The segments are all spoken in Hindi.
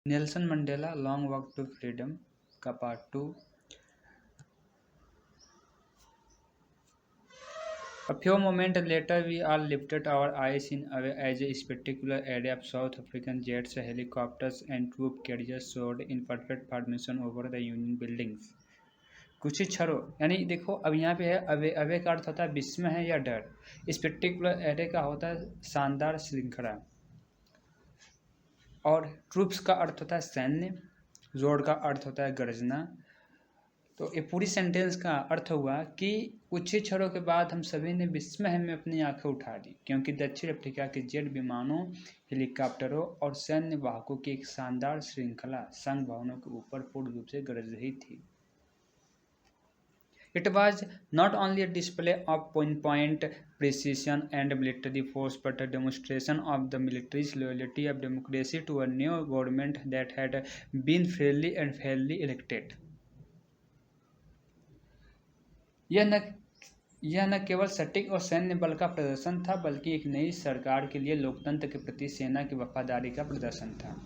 Nelson Mandela long walk to freedom का part 2। A few moments later, we all lifted our eyes in awe as a spectacular array of South African jets, helicopters, and troop carriers soared in perfect formation over the Union buildings. कुछ ही क्षणों यानी देखो अब यहाँ पे है अवे अवे का अर्थ होता है विस्मय है या डर। स्पेक्टिकुलर एरे का होता है शानदार श्रृंखला और ट्रूप्स का अर्थ होता है सैन्य, जोड़ का अर्थ होता है गर्जना। तो ये पूरी सेंटेंस का अर्थ हुआ कि कुछ ही क्षणों के बाद हम सभी ने विस्मय में अपनी आंखें उठा ली क्योंकि दक्षिण अफ्रीका के जेट विमानों, हेलीकॉप्टरों और सैन्य वाहकों की एक शानदार श्रृंखला संघ भवनों के ऊपर पूर्ण रूप से गरज रही थी। It was not only a display of point precision and military force but a demonstration of the military's loyalty of democracy to a new government that had been freely and fairly elected. यह न केवल सटीक और सैन्य बल का प्रदर्शन था बल्कि एक नई सरकार के लिए लोकतंत्र के प्रति सेना की वफादारी का प्रदर्शन था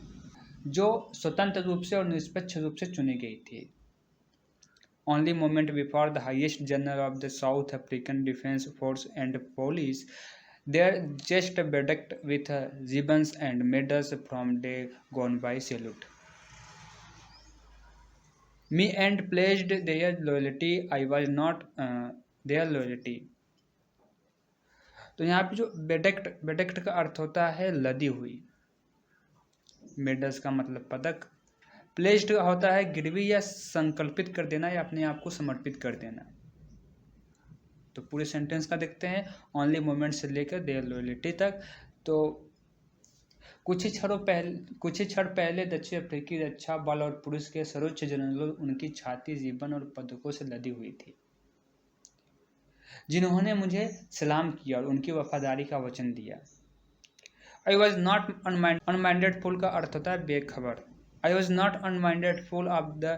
जो स्वतंत्र रूप से और निष्पक्ष रूप से चुनी गई थी। Only moment before the highest general of the South African Defence Force and Police, there just bedecked with ribbons and medals from day gone by salute me and pledged their loyalty. I was not their loyalty. तो यहाँ पे जो बेडेक्ट का अर्थ होता है लदी हुई, मेडल्स का मतलब पदक, प्लेस्ड होता है गिरवी या संकल्पित कर देना या अपने आप को समर्पित कर देना। तो पूरे सेंटेंस का देखते हैं ओनली मोमेंट से लेकर देयर लॉयल्टी तक। तो कुछ ही क्षण पहले दक्षिण अफ्रीकी रक्षा बल और पुलिस के सर्वोच्च जनरल उनकी छाती रिबन और पदकों से लदी हुई थी जिन्होंने मुझे सलाम किया और उनकी वफादारी का वचन दिया। आई वॉज नॉट अनमाइंडेड फुल का अर्थ होता है बेखबर। I was not unminded full of the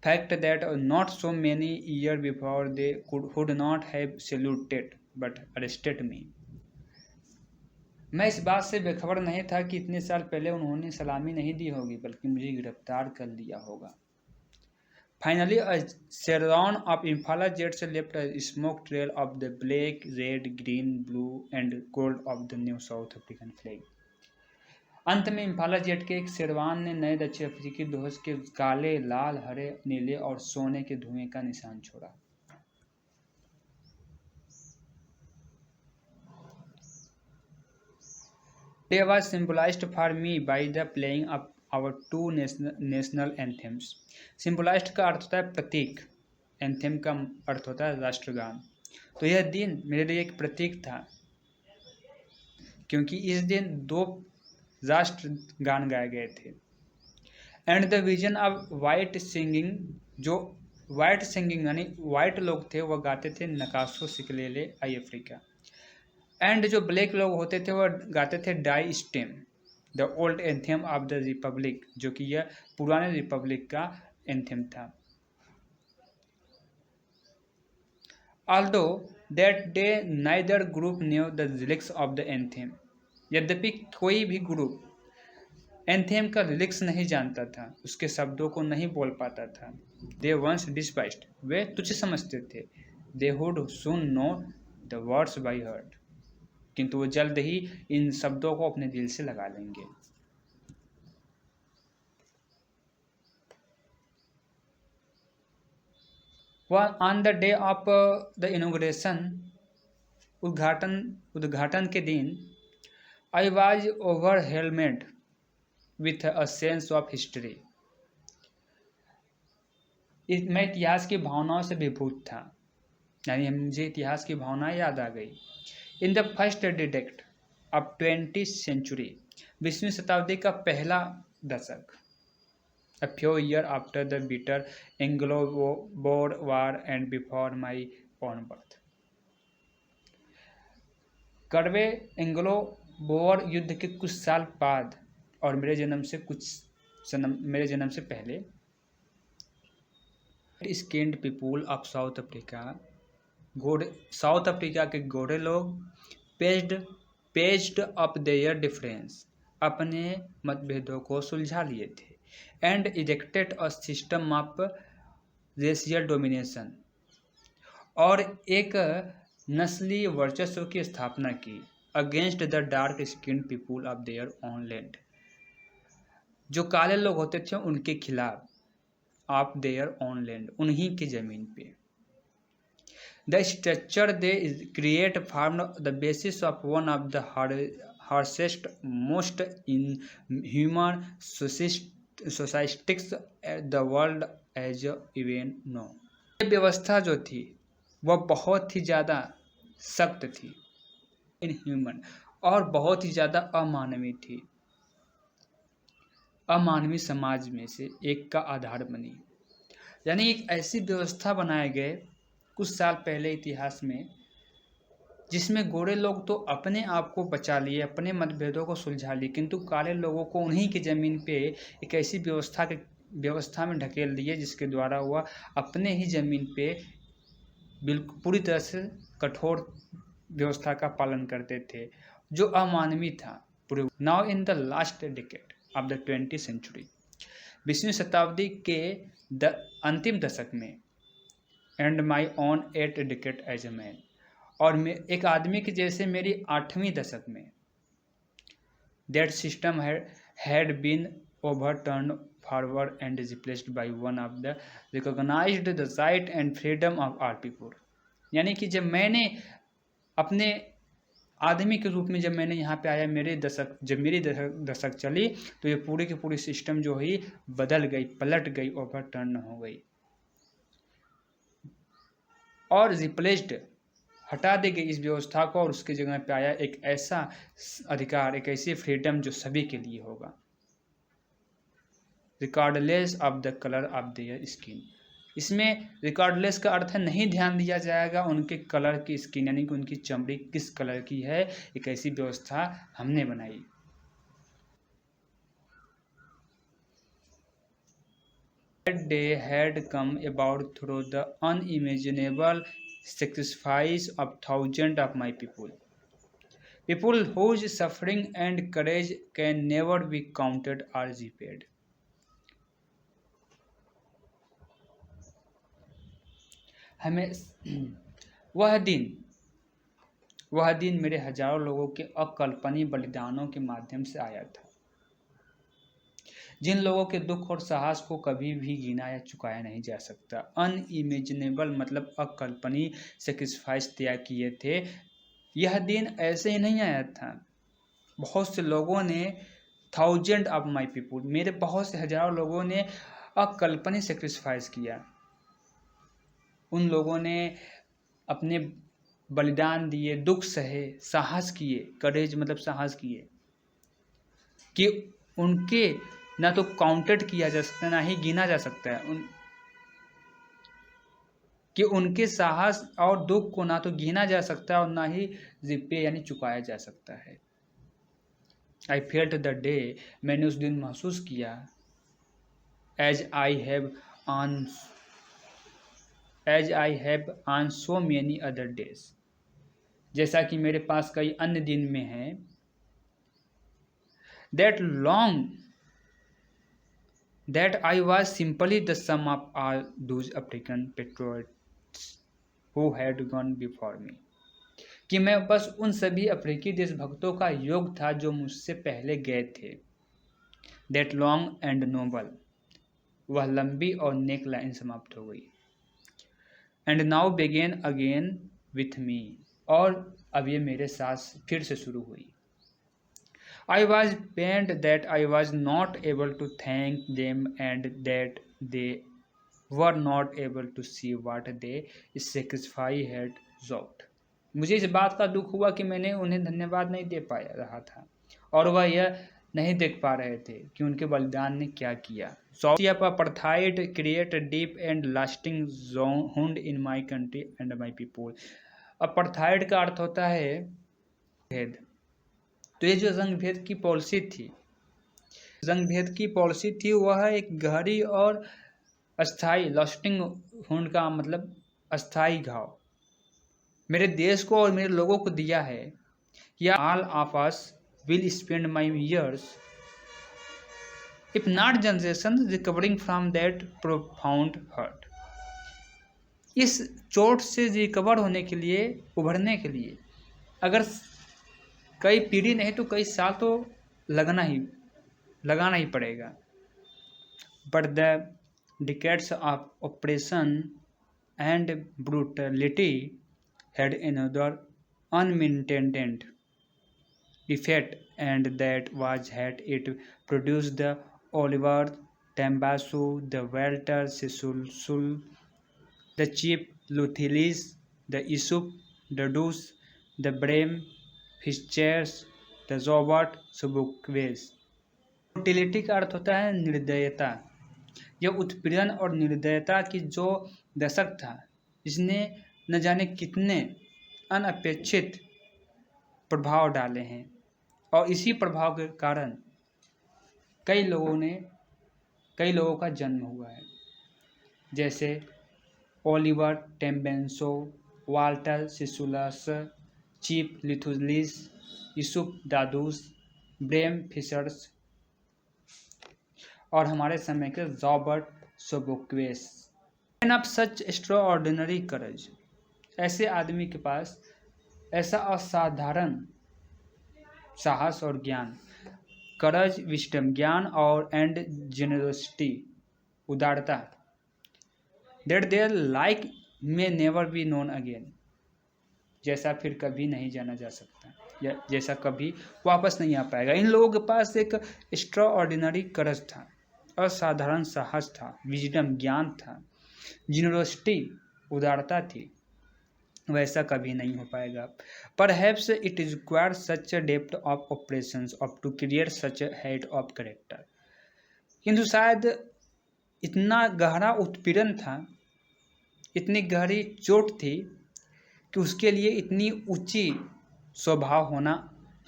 fact that not so many years before they would not have saluted but arrested me. मैं इस बात से बेखबर नहीं था कि इतने साल पहले उन्होंने सलामी नहीं दी होगी बल्कि मुझे गिरफ्तार कर लिया होगा। Finally, a chevron of Impala jets left a smoke trail of the black, red, green, blue, and gold of the new South African flag. अंत में इम्फाला जेट के एक शेरवान ने नए दक्षिण अफ्रीकी ध्वज के काले, लाल, हरे, नीले और सोने के धुएं का निशान छोड़ा। Day was symbolized for me by the playing of our two national anthems. Symbolized का अर्थ होता है प्रतीक, एंथेम का अर्थ होता है राष्ट्रगान। तो यह दिन मेरे लिए एक प्रतीक था क्योंकि इस दिन दो राष्ट्र गान गाए गए थे। And the vision of white singing, जो वाइट सिंगिंग यानी वाइट लोग थे वह गाते थे नकाशो सिकलेले आई अफ्रीका। एंड जो ब्लैक लोग होते थे वह गाते थे डाई स्टेम the old anthem of the republic, जो कि यह पुराने रिपब्लिक का एंथेम था। Although that day neither group knew the lyrics of the anthem, यद्यपि कोई भी ग्रुप एंथेम का लिरिक्स नहीं जानता था, उसके शब्दों को नहीं बोल पाता था। दे वंस डिस्पाइस्ड, वे तुच्छ समझते थे। They would soon know the words by heart, किंतु वो जल्द ही इन शब्दों को अपने दिल से लगा लेंगे। On the day of the inauguration, उद्घाटन के दिन, I was overwhelmed with a sense of history. मैं इतिहास की भावनाओं से विभूत था, यानी मुझे इतिहास की भावनाएं याद आ गई। In the first deduct of 20th century, 20वीं शताब्दी का पहला दशक। A few years after the bitter Anglo-Boer War and before my own birth. कड़वे एंग्लो बोअर युद्ध के कुछ साल बाद और मेरे जन्म से पहले, skinned people of south Africa, south Africa के गोरे लोग पेज्ड अप देयर डिफरेंस, अपने मतभेदों को सुलझा लिए थे। And erected a system of racial domination, और एक नस्लीय वर्चस्व की स्थापना की against the dark skin people of their own land, जो काले लोग होते थे उनके खिलाफ, ऑफ देयर ओन लैंड, उन्हीं की जमीन पे। The structure they create form the basis of one of the harshest most inhuman societies the world as even no. ये व्यवस्था जो थी वह बहुत ही ज़्यादा सख्त थी, इन ह्यूमन, और बहुत ही ज़्यादा अमानवीय थी, अमानवीय समाज में से एक का आधार बनी। यानी एक ऐसी व्यवस्था बनाए गए कुछ साल पहले इतिहास में, जिसमें गोरे लोग तो अपने आप को बचा लिए, अपने मतभेदों को सुलझा लिए, किंतु काले लोगों को उन्हीं की ज़मीन पे एक ऐसी व्यवस्था में ढकेल दिए जिसके द्वारा वह अपने ही ज़मीन पे बिल्कुल पूरी तरह से कठोर व्यवस्था का पालन करते थे, जो अमानवीय था पूरे। Now in the last decade of the 20th century, 20वीं शताब्दी के अंतिम दशक में, and my on 8th decade as a man, और एक आदमी के जैसे मेरी 8वीं दशक में, that system had been overturn forward and replaced by one of the recognised the right and freedom of our people. यानी कि जब मैंने अपने आदमी के रूप में जब मैंने यहाँ पे आया, जब मेरी दशक चली, तो ये पूरी की पूरी सिस्टम जो ही बदल गई, पलट गई, ओवरटर्न हो गई और रिप्लेस्ड, हटा दी गई इस व्यवस्था को, और उसकी जगह पे आया एक ऐसा अधिकार, एक ऐसी फ्रीडम जो सभी के लिए होगा, regardless of the colour of their skin. इसमें रिकॉर्डलेस का अर्थ है नहीं ध्यान दिया जाएगा उनके कलर की स्किन, यानी कि उनकी चमड़ी किस कलर की है, एक ऐसी व्यवस्था हमने बनाई। That day had come about through the unimaginable sacrifice of thousands of my people whose suffering and courage can never be counted or repaid. हमें वह दिन मेरे हजारों लोगों के अकल्पनीय बलिदानों के माध्यम से आया था, जिन लोगों के दुख और साहस को कभी भी गिना या चुकाया नहीं जा सकता। अनइमेजिनेबल मतलब अकल्पनीय सेक्रीफाइस तय किए थे। यह दिन ऐसे ही नहीं आया था, बहुत से लोगों ने, थाउजेंड ऑफ माई पीपुल, मेरे बहुत से हजारों लोगों ने अकल्पनीय सेक्रीफाइस किया। उन लोगों ने अपने बलिदान दिए, दुख सहे, साहस किए, करेज मतलब साहस किए, कि उनके ना तो काउंटेड किया जा सकता है, ना ही गिना जा सकता है, कि उनके साहस और दुख को ना तो गिना जा सकता है और ना ही रिपे यानी चुकाया जा सकता है। आई फेल्ट द डे, मैंने उस दिन महसूस किया, as I have on so many other days, जैसा कि मेरे पास कई अन्य दिन में है, that I was simply the sum of all those African patriots who had gone before me, कि मैं बस उन सभी अफ्रीकी देशभक्तों का योग था जो मुझसे पहले गए थे। That long and noble, वह लंबी और नेक लाइन समाप्त हो गई। And now began again with me, और अब ये मेरे साथ फिर से शुरू हुई। I was pained that I was not able to thank them and that they were not able to see what they sacrifice had wrought. मुझे इस बात का दुख हुआ कि मैंने उन्हें धन्यवाद नहीं दे पाया रहा था, और वह यह नहीं देख पा रहे थे कि उनके बलिदान ने क्या किया। Apartheid create a deep and lasting wound in my country and my people. अपर्थाइड का अर्थ होता है भेद। तो ये जो रंग भेद की पॉलिसी थी, वह एक गहरी और अस्थाई, लास्टिंग वुंड का मतलब अस्थाई घाव मेरे देश को और मेरे लोगों को दिया है। या all of us will spend my years if not generation recovering from that profound hurt। इस चोट से रिकवर होने के लिए, उभरने के लिए अगर कई पीढ़ी नहीं तो कई साल तो लगाना ही पड़ेगा। But the decades of operation and brutality had another unintended effect, and that was that it produced the Oliver Tambasu, the Walter Sisulu, the Chief Luthillis, the Yusuf Dadus, the Bram Fischers, the Robert Subukves। ब्रूटिलिटी का अर्थ होता है निर्दयता। यह उत्पीड़न और निर्दयता की जो दशक था, इसने न जाने कितने अनपेक्षित प्रभाव डाले हैं, और इसी प्रभाव के कारण कई लोगों का जन्म हुआ है, जैसे Oliver Tambos, Walter Sisulus, chief Luthulis, Yusuf Dadoos, Bram Fischers और हमारे समय के Robert Sobukwes. Man of such extraordinary courage, ऐसे आदमी के पास ऐसा असाधारण साहस और ज्ञान, करज विस्डम ज्ञान और एंड जेनरोसिटी उदारता, that their like may never be known again, जैसा फिर कभी नहीं जाना जा सकता, या जैसा कभी वापस नहीं आ पाएगा। इन लोगों के पास एक एक्स्ट्राऑर्डिनरी करज था, असाधारण साहस था, विजडम ज्ञान था, जेनरोसिटी उदारता थी, वैसा कभी नहीं हो पाएगा। Perhaps it is required such a depth of operations of to create such a height of character। किंतु शायद इतना गहरा उत्पीड़न था, इतनी गहरी चोट थी कि उसके लिए इतनी ऊंची स्वभाव होना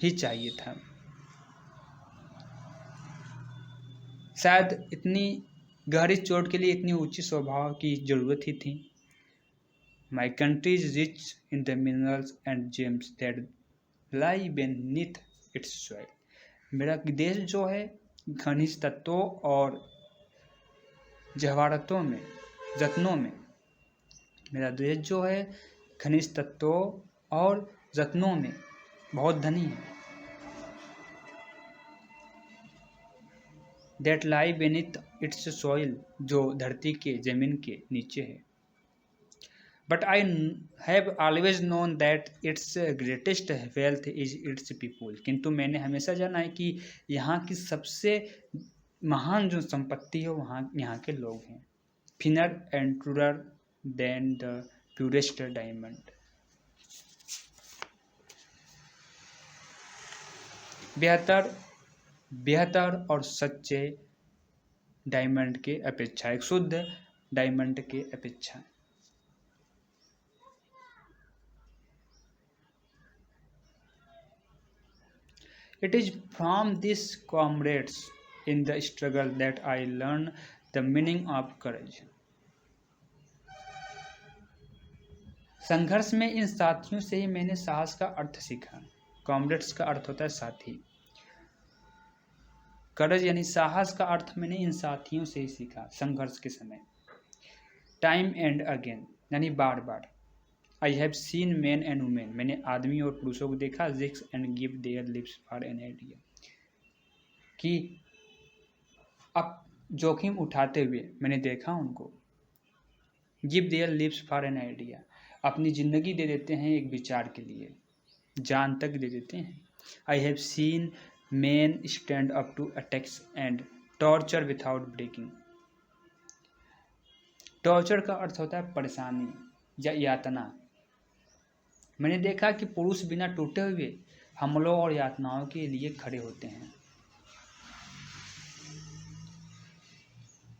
ही चाहिए था। शायद इतनी गहरी चोट के लिए इतनी ऊंची स्वभाव की जरूरत ही थी। My country is rich in the minerals and gems that lie beneath its soil। मेरा देश जो है खनिज तत्वों और जवाहरातों में, रत्नों में, मेरा देश जो है खनिज तत्वों और रत्नों में बहुत धनी है। That lie beneath its soil, जो धरती के, जमीन के नीचे है। But I have always known that its greatest wealth is its people। किंतु मैंने हमेशा जाना है कि यहाँ की सबसे महान जो संपत्ति है वहाँ यहाँ के लोग हैं। Thinner and truer than the purest diamond। बेहतर और सच्चे डायमंड के अपेक्षा, एक शुद्ध डायमंड के अपेक्षा। It is from these comrades in the struggle that I learn the meaning of courage। संघर्ष में इन साथियों से ही मैंने साहस का अर्थ सीखा। कॉमरेड्स का अर्थ होता है साथी, करेज यानी साहस का अर्थ मैंने इन साथियों से ही सीखा संघर्ष के समय। टाइम एंड अगेन यानी बार बार। I have seen man and women, मैंने आदमी और पुरुषों को देखा, risk and give their lips for an idea, कि अब जोखिम उठाते हुए मैंने देखा उनको। Give their lips for an idea, अपनी ज़िंदगी दे देते हैं एक विचार के लिए, जान तक दे देते हैं। I have seen man stand up to attacks and torture without breaking. Torture का अर्थ होता है परेशानी या यातना। मैंने देखा कि पुरुष बिना टूटे हुए हमलों और यातनाओं के लिए खड़े होते हैं।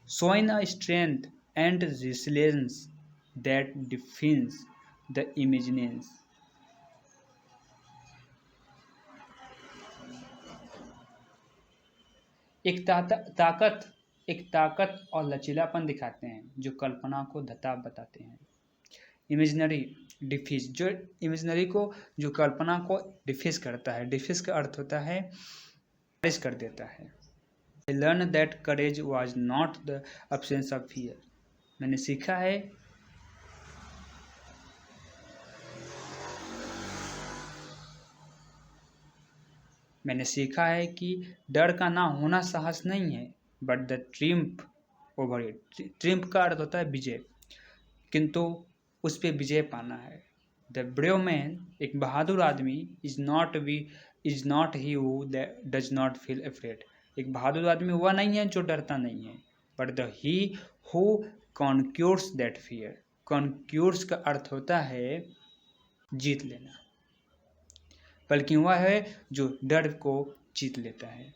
showing a strength and resilience that defines the imagines। एक ताकत और लचीलापन दिखाते हैं जो कल्पना को धता बताते हैं। इमेजिनरी डिफीज, जो इमेजिनरी को, जो कल्पना को डिफीज करता है। डिफीज का अर्थ होता है खारिज कर देता है। I learned that courage was not the absence of fear. मैंने सीखा है कि डर का ना होना साहस नहीं है, but the triumph over it. Triumph का अर्थ होता है विजय, किंतु उस पर विजय पाना है। द ब्रेव मैन, एक बहादुर आदमी, is not he who does not feel afraid. एक बहादुर आदमी वह नहीं है जो डरता नहीं है, but the he who conquers that fear. Conquers का अर्थ होता है जीत लेना, बल्कि वह है जो डर को जीत लेता है।